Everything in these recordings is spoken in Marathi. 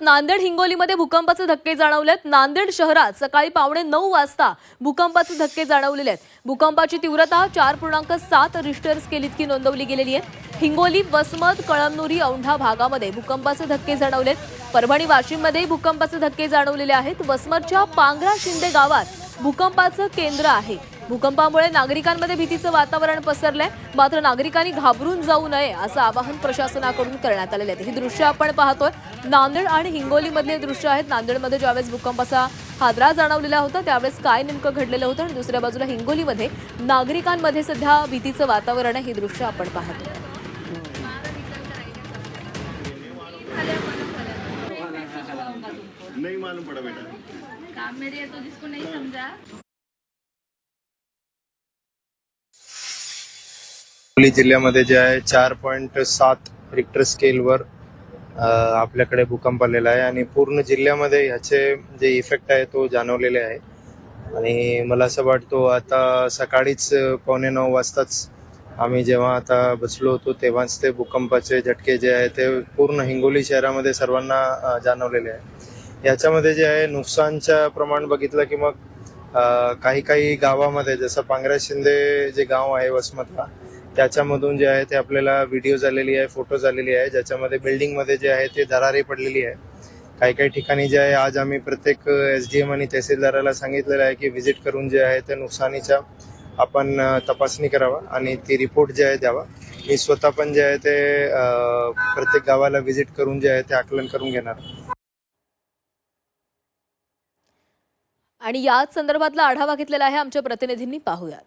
नांदेड हिंगोलीमध्ये भूकंपाचे धक्के जाणवलेत। नांदेड शहरात सकाळी 9:15 वाजता भूकंपाचे धक्के जाणवलेले आहेत। भूकंपाची तीव्रता 4.7 रिश्टर स्केल इतकी नोंदवली गेलेली आहे। हिंगोली, वसमत, कळमनुरी, औंढा भागामध्ये भूकंपाचे धक्के जाणवलेत। परभणी, वाशिममध्ये भूकंपाचे धक्के जाणवलेले आहेत। वसमतच्या पांगरा शिंदे गावात भूकंपाचं केंद्र आहे। भूकंपामुळे नागरिकांमध्ये भीतीचं वातावरण पसरलंय, मात्र नागरिकांनी घाबरून जाऊ नये असं आवाहन प्रशासनाकडून करण्यात आलेलं आहे। ही दृश्य आपण पाहतोय, नांदेड आणि हिंगोलीमधले दृश्य आहेत। नांदेडमध्ये ज्यावेळेस भूकंपाचा हादरा जाणवलेला होता त्यावेळेस काय नेमकं घडलेलं होतं आणि दुसऱ्या बाजूला हिंगोलीमध्ये नागरिकांमध्ये सध्या भीतीचं वातावरण आहे। ही दृश्य आपण पाहतोय। नहीं मालूम पड़ा बेटा, काम मेरे है तो जिसको नहीं समझा। हिंगोली जिल्ह्यामध्ये जे आहे 4.7 रिक्टर स्केलवर आपल्याकडे भूकंप आलेला आहे आणि पूर्ण जिल्ह्यामध्ये ह्याचे जे इफेक्ट आहे तो जाणवलेले आहे। आणि मला असं वाटतो आता सकाळीच 8:45 वाजताच आम्ही जेव्हा आता बसलो होतो तेव्हाच ते भूकंपाचे झटके जे आहे ते पूर्ण हिंगोली शहरामध्ये सर्वांना जाणवलेले आहे। याच्यामध्ये जे आहे नुकसानचं प्रमाण बघितलं की मग काही काही गावामध्ये जसं पांगरा शिंदे जे गाव आहे वसमतला, त्याच्यामधून जे आहे ते आपल्याला व्हिडिओ झालेली आहे, फोटो झालेली आहे, ज्याच्यामध्ये बिल्डिंगमध्ये जे आहे ते दरारी पडलेली आहे। काही काही ठिकाणी जे आहे आज आम्ही प्रत्येक SDM आणि तहसीलदाराला सांगितलेलं आहे की व्हिजिट करून जे आहे ते नुकसानीच्या आपण तपासणी करावा आणि ती रिपोर्ट जे आहे द्यावा। मी स्वतः पण जे आहे ते प्रत्येक गावाला व्हिजिट करून जे आहे ते आकलन करून घेणार। आणि याच संदर्भातला आढावा घेतलेला आहे आमच्या प्रतिनिधींनी, पाहूयात।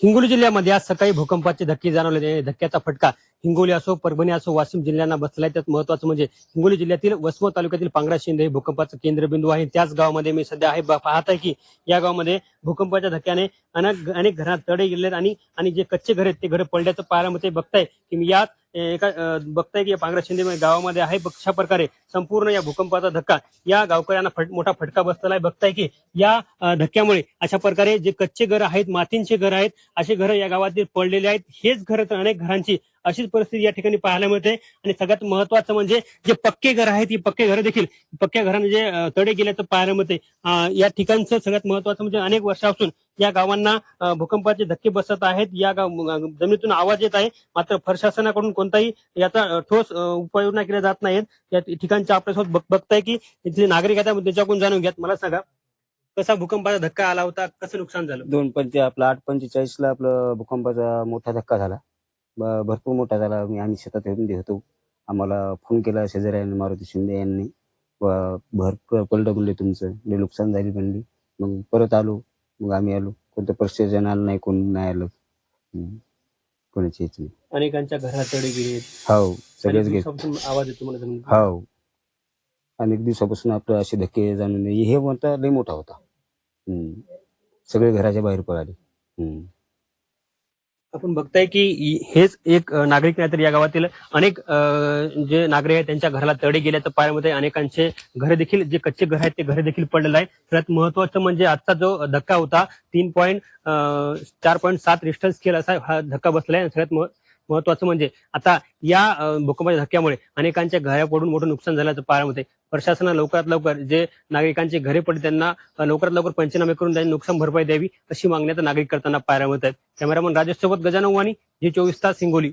हिंगोली जिल्ह्यामध्ये आज सकाळी भूकंपाचे धक्के जाणवले। धक्क्याचा फटका हिंगोली असो, परभणी असो, वाशिम जिल्ह्यांना बसलाय। त्यात महत्वाचं म्हणजे हिंगोली जिल्ह्यातील वसमत तालुक्यातील पांगरा शिंदे हे भूकंपाचं केंद्रबिंदू आहे। त्याच गावामध्ये मी सध्या आहे। पाहत आहे की या गावामध्ये भूकंपाच्या धक्क्याने अनेक घरात तडे गेलेत आणि जे कच्चे घर आहेत ते घर पडल्याचं पाहायला मिळतंय। बघताय की मी यात बघताय की पांगरा शिंदे गावामध्ये आहे। अशा प्रकारे संपूर्ण या भूकंपाचा धक्का या गावकऱ्यांना मोठा फटका बसलेला आहे। बघताय की या धक्क्यामुळे अशा प्रकारे जे कच्चे घर आहेत, मातींचे घर आहेत, असे घर या गावातील पडलेले आहेत। हेच घर तर अनेक घरांची अशीच परिस्थिती या ठिकाणी पाहायला मिळते। आणि सगळ्यात महत्वाचं म्हणजे जे पक्के घर आहेत, ही पक्के घर देखील पक्क्या घरांना जे तडे गेल्याचं पाहायला मिळते। या ठिकाणचं सगळ्यात महत्वाचं म्हणजे अनेक वर्षापासून या गावांना भूकंपाचे धक्के बसत आहेत। या जमिनीतून आवाज येत आहे, मात्र प्रशासनाकडून कोणताही याचा ठोस उपाययोजना केल्या जात नाहीत। या ठिकाणच्या आपल्यासोबत बघताय की इथले नागरिक आहेत, त्याच्याकडून जाणून घ्यात। मला सांगा, कसा भूकंपाचा धक्का आला होता, कसं नुकसान झालं? 8:45 ला आपलं भूकंपाचा मोठा धक्का झाला। भरपूर मोठा झाला। आम्ही शेतात होतो। आम्हाला फोन केला शेजाऱ्यांनी, मारुती शिंदे यांनी, भर पडलं म्हणले, तुमचं लय नुकसान झाली म्हणली। मग परत आलो, मग आम्ही आलो, कोणतं प्रशासन आलं नाही, कोण नाही आलं, कोणाची हेच नाही। अनेकांच्या घरात तडे गेले, हो सगळेच गेले। आवाज येतो मला जमीन। हो, अनेक दिवसापासून आपलं असे धक्के जाणून हे मोठा लय मोठा होता। सगळे घराच्या बाहेर पळाले। आपण बघताय की हेच एक नागरिक नाही तर या गावातील अनेक जे नागरिक आहेत त्यांच्या घराला तडे गेल्याचं पाहायला मिळतंय। अनेकांचे घर देखील, जे कच्चे घर आहेत ते घर देखील पडलेलं आहे। सगळ्यात महत्वाचं म्हणजे आजचा जो धक्का होता 4.7 रिश्टर स्केल असा हा धक्का बसलाय। सगळ्यात महत्वाचं म्हणजे आता या भूकंपाच्या धक्क्यामुळे अनेकांच्या घरा पडून मोठं नुकसान झाल्याचं पाहायला मिळतंय। प्रशासनाने लवकरात लवकर जे नागरिकांचे घरे पडले त्यांना लवकरात लवकर पंचनामे करून त्यांनी नुकसान भरपाई द्यावी अशी मागणी आता नागरिक करताना पाहायला मिळत आहे। कॅमेरामन राजेश सोबत गजानन वाणी, G24 तास, हिंगोली।